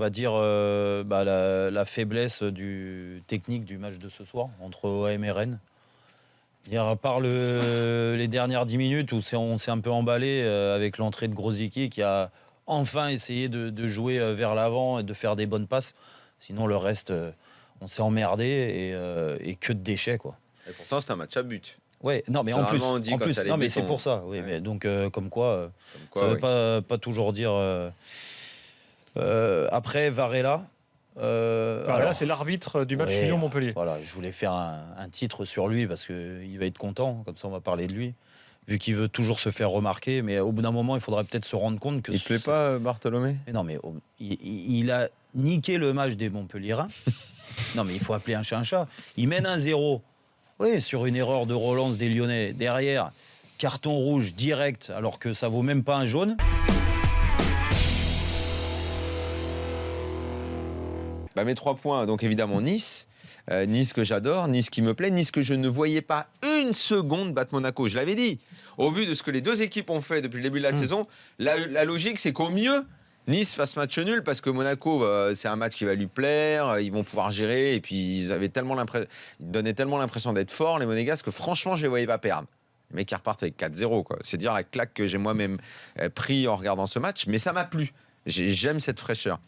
va dire, la faiblesse technique du match de ce soir entre OM et Rennes. À part les dernières 10 minutes où on s'est un peu emballé avec l'entrée de Grosicki qui a enfin essayé de jouer vers l'avant et de faire des bonnes passes. Sinon, le reste, on s'est emmerdé et que de déchets, quoi. Et pourtant, c'est un match à but. Ouais, non, mais en plus, non, mais c'est pour ça. Oui, Ouais. mais donc, comme quoi ça oui. veut pas toujours dire. Après, Varela. Là, c'est l'arbitre du match Lyon-Montpellier. Voilà, je voulais faire un titre sur lui parce qu'il va être content, comme ça on va parler de lui, vu qu'il veut toujours se faire remarquer, mais au bout d'un moment il faudrait peut-être se rendre compte que... Il ne plaît pas, Bartholomé? Mais non, mais il a niqué le match des Montpelliérains. Non, mais il faut appeler un chat un chat. Il mène 1-0, oui, sur une erreur de relance des Lyonnais. Derrière, carton rouge direct, alors que ça vaut même pas un jaune. Mes 3 points, donc évidemment Nice. Nice que j'adore, Nice qui me plaît, Nice que je ne voyais pas une seconde battre Monaco. Je l'avais dit, au vu de ce que les deux équipes ont fait depuis le début de la saison, la logique c'est qu'au mieux, Nice fasse match nul parce que Monaco, c'est un match qui va lui plaire, ils vont pouvoir gérer, et puis ils donnaient tellement l'impression d'être forts, les Monégasques, que franchement je ne les voyais pas perdre. Les mecs qui repartent avec 4-0, quoi. C'est dire la claque que j'ai moi-même pris en regardant ce match, mais ça m'a plu. J'aime cette fraîcheur.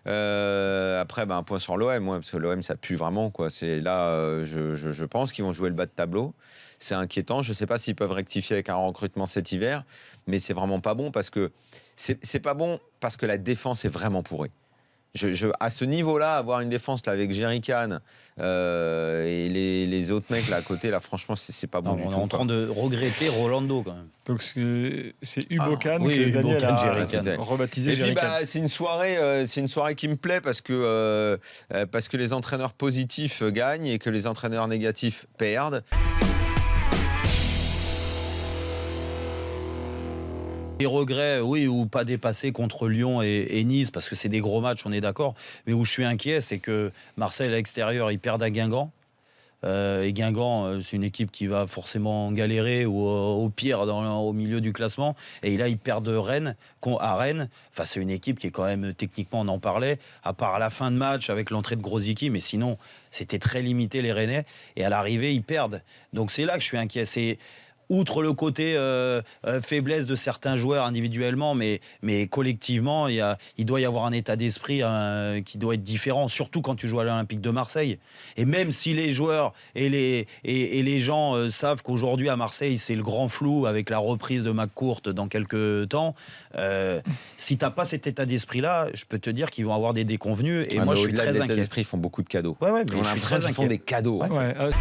Après, un point sur l'OM, parce que l'OM, ça pue vraiment, quoi. C'est là, je pense qu'ils vont jouer le bas de tableau. C'est inquiétant. Je ne sais pas s'ils peuvent rectifier avec un recrutement cet hiver, mais c'est vraiment pas bon parce que c'est pas bon parce que la défense est vraiment pourrie. À ce niveau-là, avoir une défense là, avec Jerry Khan et les autres mecs là à côté, là, franchement, c'est pas bon du tout. On est en train de regretter Rolando quand même. Donc c'est Ubocan oui, que Daniel Ubocan, a rebaptisé Et puis Jerry Khan. c'est une soirée qui me plaît parce que les entraîneurs positifs gagnent et que les entraîneurs négatifs perdent. Des regrets, oui, ou pas dépassés contre Lyon et Nice, parce que c'est des gros matchs, on est d'accord. Mais où je suis inquiet, c'est que Marseille, à l'extérieur, ils perdent à Guingamp. Et Guingamp, c'est une équipe qui va forcément galérer ou au pire au milieu du classement. Et là, ils perdent à Rennes. Enfin, c'est une équipe qui est quand même, techniquement, on en parlait, à part à la fin de match avec l'entrée de Grosicki, mais sinon, c'était très limité les Rennais. Et à l'arrivée, ils perdent. Donc c'est là que je suis inquiet. C'est... Outre le côté faiblesse de certains joueurs individuellement, mais collectivement, il doit y avoir un état d'esprit qui doit être différent, surtout quand tu joues à l'Olympique de Marseille. Et même si les joueurs et les gens savent qu'aujourd'hui à Marseille, c'est le grand flou avec la reprise de McCourt dans quelques temps, si tu n'as pas cet état d'esprit-là, je peux te dire qu'ils vont avoir des déconvenus. Et moi, je suis très inquiet. Ils font beaucoup de cadeaux. Ouais, mais on a l'impression qu'ils font des cadeaux. Ouais.